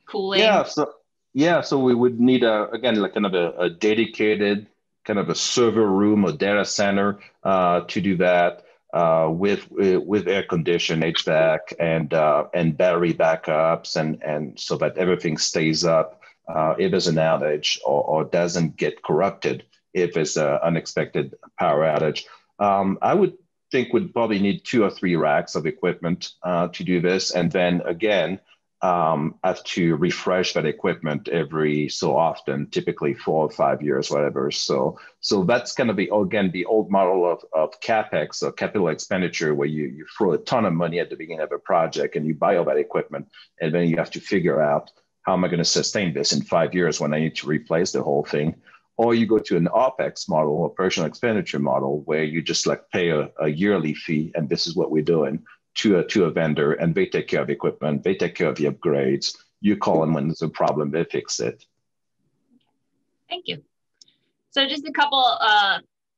cooling. So we would need again, like kind of a dedicated kind of a server room or data center to do that with air conditioned HVAC and battery backups and so that everything stays up if there's an outage or doesn't get corrupted if it's an unexpected power outage. I would think we'd probably need 2 or 3 racks of equipment to do this, and then again have to refresh that equipment every so often, typically 4 or 5 years, whatever. So that's kind of the old model of CapEx, or capital expenditure, where you throw a ton of money at the beginning of a project and you buy all that equipment, and then you have to figure out, how am I going to sustain this in 5 years when I need to replace the whole thing? Or you go to an OpEx model, operational expenditure model, where you just like pay a yearly fee, and this is what we're doing, to a vendor, and they take care of the equipment, they take care of the upgrades. You call them when there's a problem, they fix it. Thank you. So just a couple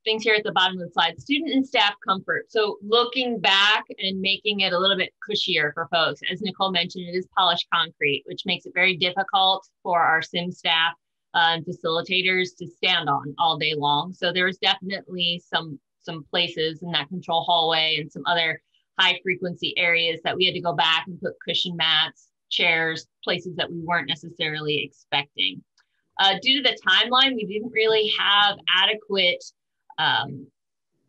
things here at the bottom of the slide. Student and staff comfort. So looking back and making it a little bit cushier for folks. As Nicole mentioned, it is polished concrete, which makes it very difficult for our sim staff and facilitators to stand on all day long. So there was definitely some places in that control hallway and some other high frequency areas that we had to go back and put cushion mats, chairs, places that we weren't necessarily expecting. Due to the timeline, we didn't really have adequate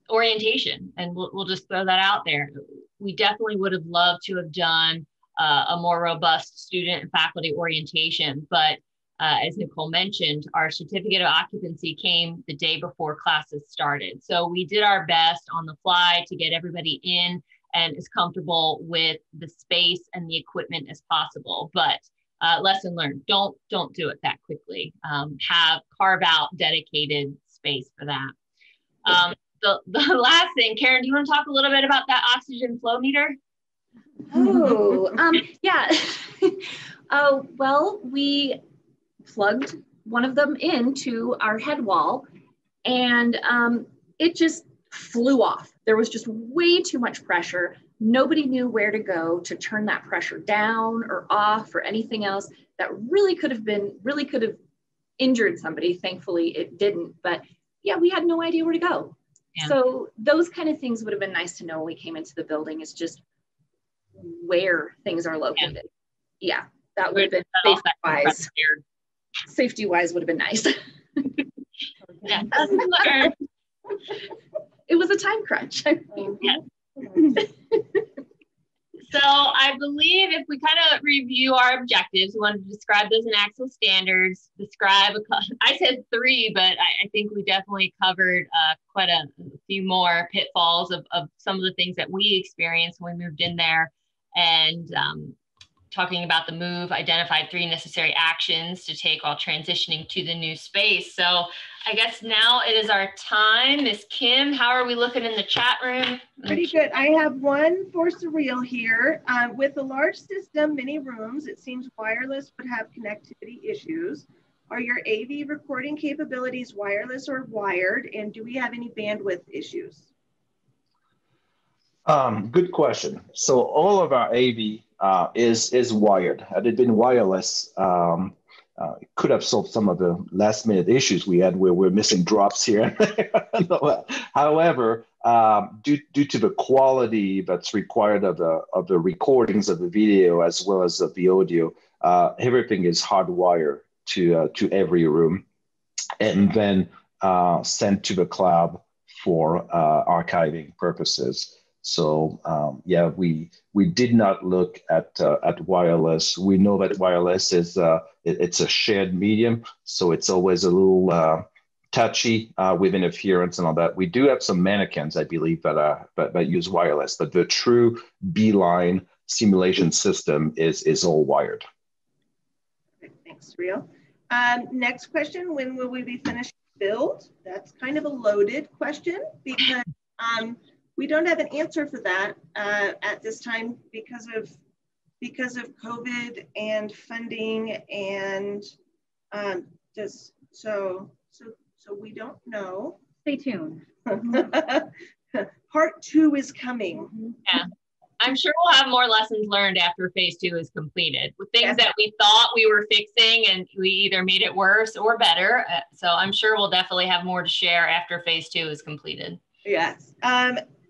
orientation, and we'll just throw that out there. We definitely would have loved to have done a more robust student and faculty orientation, but as Nicole mentioned, our certificate of occupancy came the day before classes started. So we did our best on the fly to get everybody in and as comfortable with the space and the equipment as possible. But lesson learned, don't do it that quickly. Carve out dedicated space for that. The last thing, Karen, do you want to talk a little bit about that oxygen flow meter? Oh, yeah. Well, we plugged one of them into our head wall, and it just flew off. There was just way too much pressure. Nobody knew where to go to turn that pressure down or off or anything else. That really could have injured somebody. Thankfully, it didn't. But yeah, we had no idea where to go. Yeah. So those kind of things would have been nice to know when we came into the building, is just where things are located. Yeah, that would have been safety-wise. Safety-wise would have been nice. Yeah. It was a time crunch. Yeah. So I believe if we kind of review our objectives, we want to describe those in Axel standards, I said 3, but I think we definitely covered quite a few more pitfalls of some of the things that we experienced when we moved in there, and talking about the move, identified 3 necessary actions to take while transitioning to the new space. So I guess now it is our time. Miss Kim, how are we looking in the chat room? Pretty good. I have one for surreal here. With a large system, many rooms, it seems wireless would have connectivity issues. Are your AV recording capabilities wireless or wired? And do we have any bandwidth issues? Good question. So all of our AV is wired. Had it been wireless, it could have solved some of the last minute issues we had where we're missing drops here. However, due to the quality that's required of the recordings of the video as well as of the audio, everything is hardwired to every room and then sent to the cloud for archiving purposes. So yeah, we did not look at wireless. We know that wireless is it's a shared medium, so it's always a little touchy with interference and all that. We do have some mannequins, I believe, that use wireless, but the true Beeline simulation system is all wired. Thanks, Real. Next question: when will we be finished build? That's kind of a loaded question because we don't have an answer for that at this time because of COVID and funding and so we don't know. Stay tuned. Part 2 is coming. Yeah. I'm sure we'll have more lessons learned after phase 2 is completed, with things that we thought we were fixing and we either made it worse or better. So I'm sure we'll definitely have more to share after phase 2 is completed. Yes.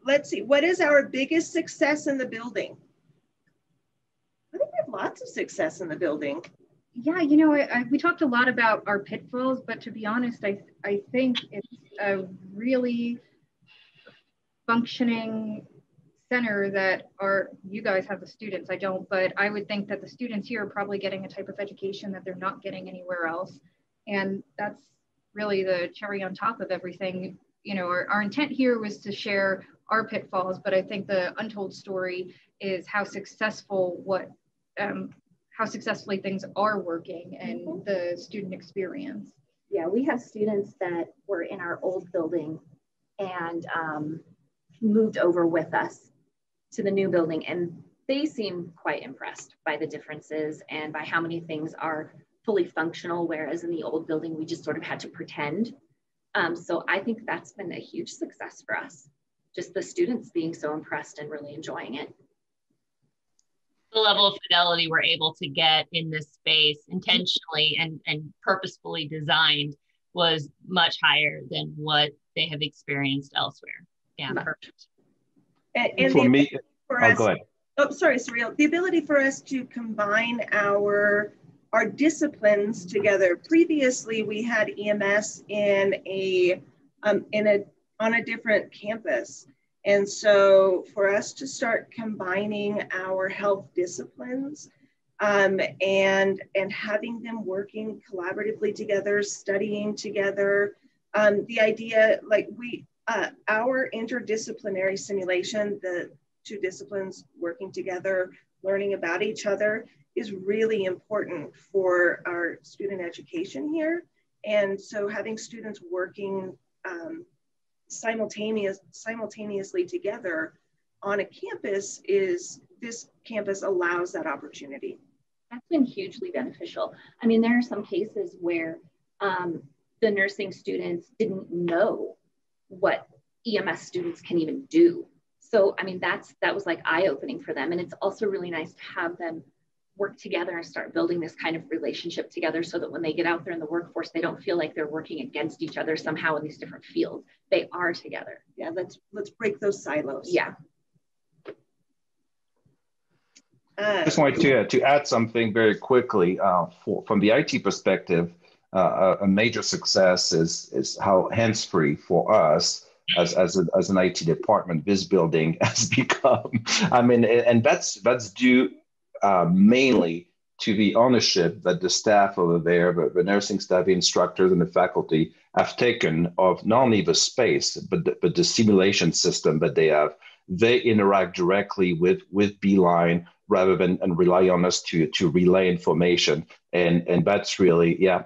Let's see. What is our biggest success in the building? I think we have lots of success in the building. Yeah, you know, we talked a lot about our pitfalls, but to be honest, I think it's a really functioning center that you guys have the students, I don't, but I would think that the students here are probably getting a type of education that they're not getting anywhere else. And that's really the cherry on top of everything. You know, our intent here was to share our pitfalls, but I think the untold story is how successfully things are working and the student experience. Yeah, we have students that were in our old building and moved over with us to the new building, and they seem quite impressed by the differences and by how many things are fully functional, whereas in the old building, we just sort of had to pretend. So I think that's been a huge success for us, just the students being so impressed and really enjoying it. The level of fidelity we're able to get in this space intentionally and purposefully designed was much higher than what they have experienced elsewhere. Yeah, perfect. And for me, go ahead. Oh, sorry, Surreal. The ability for us to combine our disciplines together. Previously, we had EMS on a different campus. And so for us to start combining our health disciplines and having them working collaboratively together, studying together, the idea, like our interdisciplinary simulation, the two disciplines working together, learning about each other, is really important for our student education here. And so having students working simultaneously together on a campus this campus allows that opportunity. That's been hugely beneficial. I mean, there are some cases where the nursing students didn't know what EMS students can even do. So, I mean, that was like eye-opening for them. And it's also really nice to have them work together and start building this kind of relationship together so that when they get out there in the workforce, they don't feel like they're working against each other somehow in these different fields. They are together. Yeah, let's break those silos. Yeah. I just wanted to add something very quickly. From the IT perspective, a major success is how hands-free for us as an IT department this building has become. I mean, and that's due mainly to the ownership that the staff over there, the nursing staff, the instructors, and the faculty have taken of not only the space, but the simulation system that they have. They interact directly with Beeline rather than rely on us to relay information. And that's really, yeah,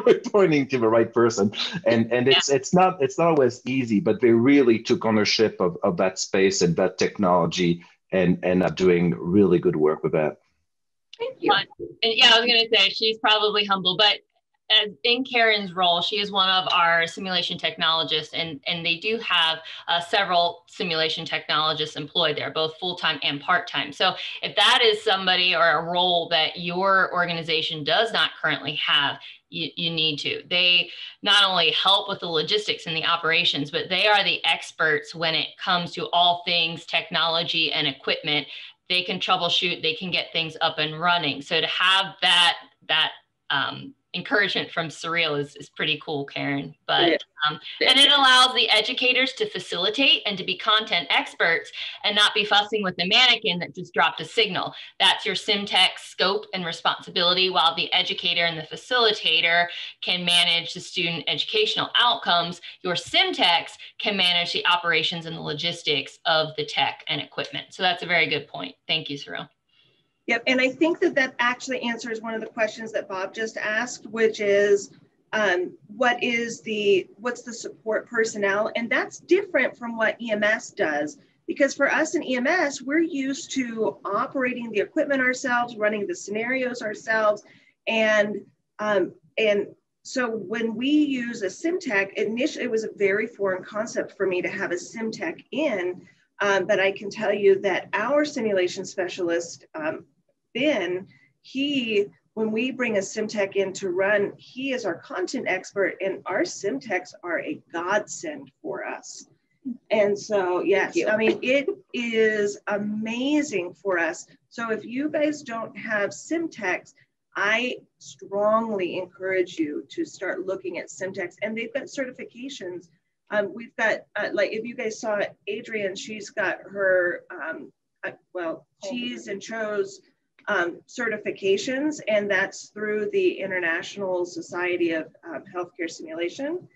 we're pointing to the right person. And it's not always easy, but they really took ownership of that space and that technology and are doing really good work with that. Thank you. And yeah, I was going to say she's probably humble, but in Karen's role, she is one of our simulation technologists, and they do have several simulation technologists employed there, both full-time and part-time. So if that is somebody or a role that your organization does not currently have, you need to. They not only help with the logistics and the operations, but they are the experts when it comes to all things technology and equipment. They can troubleshoot, they can get things up and running. So to have that encouragement from Surreal is pretty cool, Karen. But and it allows the educators to facilitate and to be content experts and not be fussing with the mannequin that just dropped a signal. That's your SimTech scope and responsibility, while the educator and the facilitator can manage the student educational outcomes. Your SimTechs can manage the operations and the logistics of the tech and equipment. So that's a very good point. Thank you, Surreal. Yep, and I think that actually answers one of the questions that Bob just asked, which is what's the support personnel? And that's different from what EMS does, because for us in EMS, we're used to operating the equipment ourselves, running the scenarios ourselves, and So when we use a SimTech, initially it was a very foreign concept for me to have a SimTech in, but I can tell you that our simulation specialist, Ben, when we bring a SimTech in to run, he is our content expert, and our SimTechs are a godsend for us. And so, yes, I mean, it is amazing for us. So if you guys don't have SimTechs, I strongly encourage you to start looking at SimTechs, and they've got certifications. We've got, like, if you guys saw Adrienne, she's got her, Cheese and Chose certifications, and that's through the International Society of Healthcare Simulation.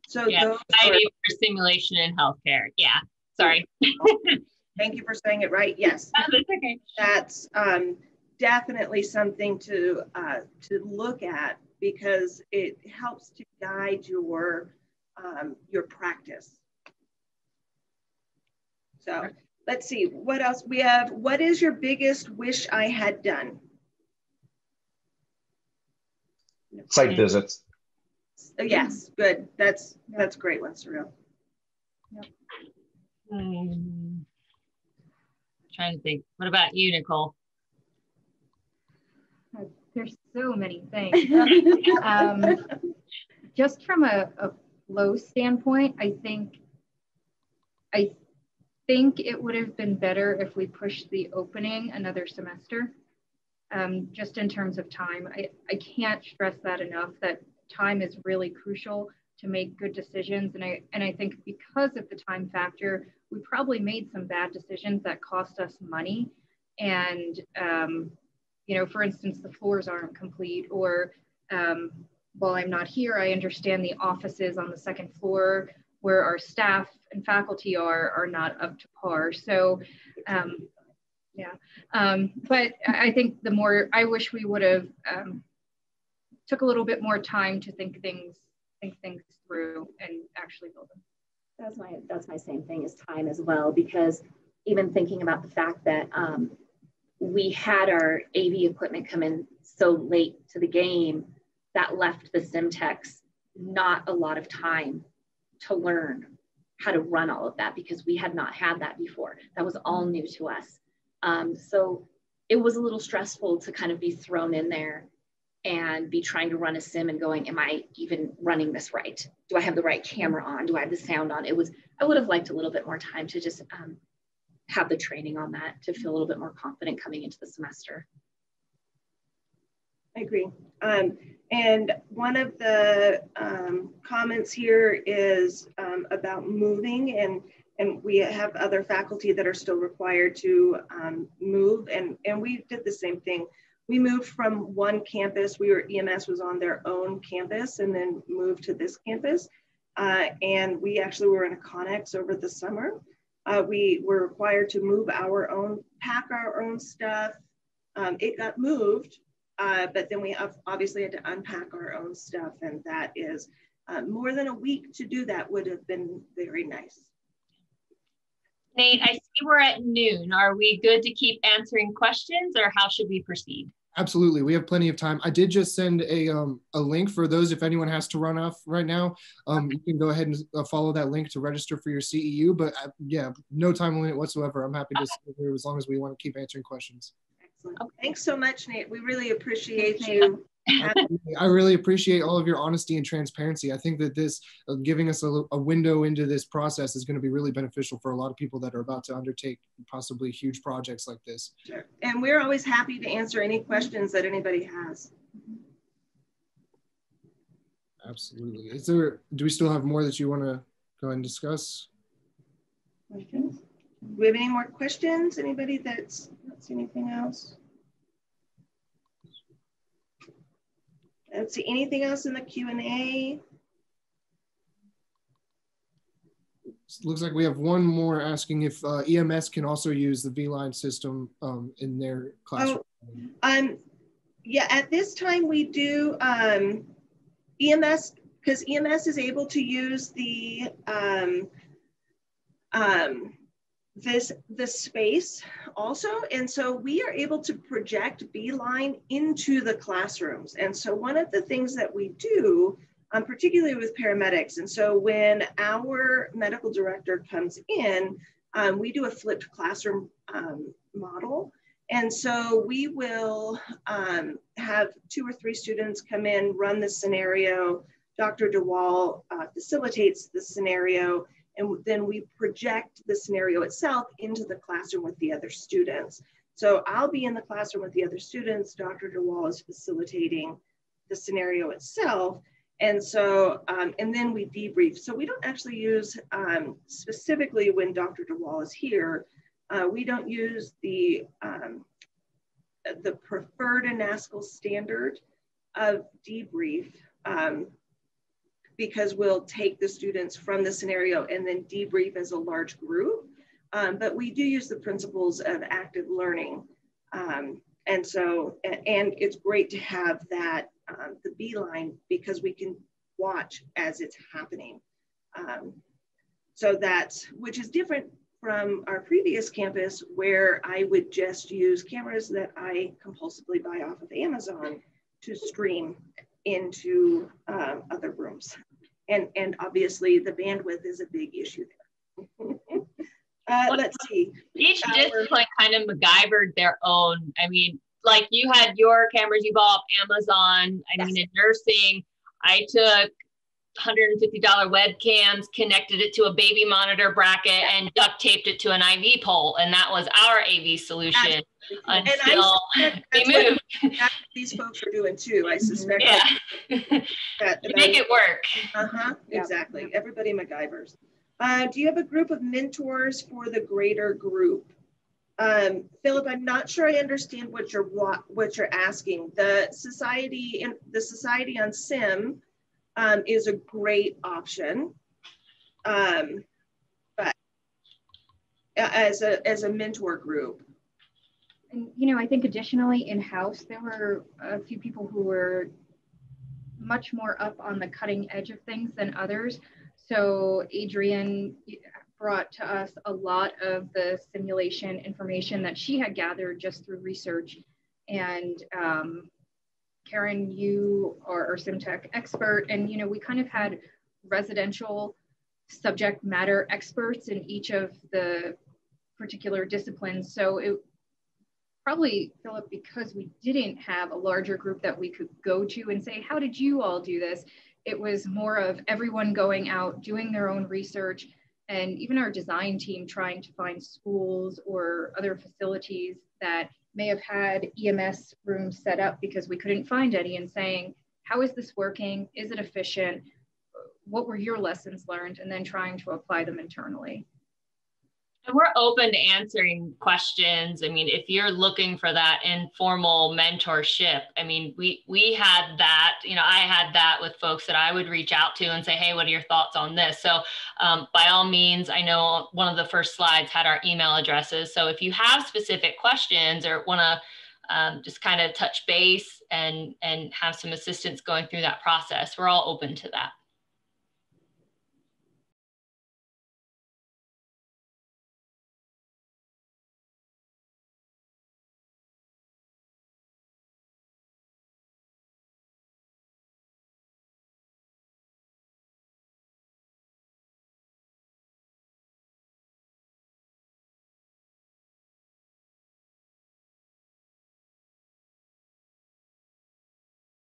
So yeah, Society for Simulation in Healthcare. Yeah, sorry. Thank you for saying it right. Yes, that's okay. That's definitely something to look at, because it helps to guide your practice. So let's see, what else we have. What is your biggest wish I had done? Site visits. Yes, good. That's a great one, Surreal. Yep. Trying to think. What about you, Nicole? There's so many things. Just from a flow standpoint, I think it would have been better if we pushed the opening another semester. Just in terms of time, I can't stress that enough, that time is really crucial to make good decisions. And I think because of the time factor, we probably made some bad decisions that cost us money. And, you know, for instance, the floors aren't complete, or while I'm not here, I understand the offices on the second floor where our staff and faculty are not up to par. So, but I think I wish we would have took a little bit more time to think things through and actually build them. That's my same thing as time as well, because even thinking about the fact that we had our AV equipment come in so late to the game, that left the SimTechs not a lot of time to learn how to run all of that, because we had not had that before. That was all new to us. So it was a little stressful to kind of be thrown in there and be trying to run a sim and going, am I even running this right? Do I have the right camera on? Do I have the sound on? I would have liked a little bit more time to just have the training on that, to feel a little bit more confident coming into the semester. I agree. And one of the comments here is about moving, and we have other faculty that are still required to move, and we did the same thing. We moved from one campus. EMS was on their own campus, and then moved to this campus. And we actually were in a Connex over the summer. We were required to pack our own stuff. It got moved, but then we obviously had to unpack our own stuff, and that is more than a week to do that would have been very nice. Nate, I see we're at noon. Are we good to keep answering questions, or how should we proceed? Absolutely, we have plenty of time. I did just send a link for those, if anyone has to run off right now. You can go ahead and follow that link to register for your CEU, but yeah, no time limit whatsoever. I'm happy to stay here as long as we want to keep answering questions. Excellent. Okay. Thanks so much, Nate. We really appreciate you. I really appreciate all of your honesty and transparency. I think that this giving us a window into this process is going to be really beneficial for a lot of people that are about to undertake possibly huge projects like this. Sure. And we're always happy to answer any questions that anybody has. Absolutely. Do we still have more that you want to go ahead and discuss? Questions? Do we have any more questions? Anybody that's not seen anything else? I don't see anything else in the Q&A. Looks like we have one more asking if EMS can also use the V-Line system in their classroom. Yeah, at this time we do EMS, because EMS is able to use the the space also. And so we are able to project Beeline into the classrooms. And so one of the things that we do, particularly with paramedics, and so when our medical director comes in, we do a flipped classroom model. And so we will have 2 or 3 students come in, run the scenario. Dr. DeWall facilitates the scenario, and then we project the scenario itself into the classroom with the other students. So I'll be in the classroom with the other students. Dr. DeWall is facilitating the scenario itself. And so, and then we debrief. So we don't actually use, specifically when Dr. DeWall is here, we don't use the preferred ANASCL standard of debrief, because we'll take the students from the scenario and then debrief as a large group. But we do use the principles of active learning. And so, and it's great to have that, the Beeline, because we can watch as it's happening. So that's, which is different from our previous campus, where I would just use cameras that I compulsively buy off of Amazon to stream into other rooms. And obviously the bandwidth is a big issue there. Let's see. Each discipline kind of MacGyvered their own. I mean, like you had your cameras you bought off Amazon. I mean, in nursing, I took $150 webcams, connected it to a baby monitor bracket, and duct taped it to an IV pole. And that was our AV solution until we moved. These folks are doing too, I suspect. Yeah. that make it work. Exactly. Everybody MacGyvers. Do you have a group of mentors for the greater group? Philip, I'm not sure I understand what you're asking. The society on SIM is a great option, but as a mentor group. And you know, I think additionally in-house there were a few people who were much more up on the cutting edge of things than others. So Adrienne brought to us a lot of the simulation information that she had gathered just through research. And Karen, you are our SimTech expert, and you know, we kind of had residential subject matter experts in each of the particular disciplines. So it probably, Philip, because we didn't have a larger group that we could go to and say, how did you all do this? It was more of everyone going out, doing their own research, and even our design team trying to find schools or other facilities that may have had EMS rooms set up because we couldn't find any, and saying, how is this working? Is it efficient? What were your lessons learned? And then trying to apply them internally. And we're open to answering questions. I mean, if you're looking for that informal mentorship, I mean, we had that, you know, I had that with folks that I would reach out to and say, hey, what are your thoughts on this? So by all means, I know one of the first slides had our email addresses. So if you have specific questions or want to just kind of touch base and have some assistance going through that process, we're all open to that.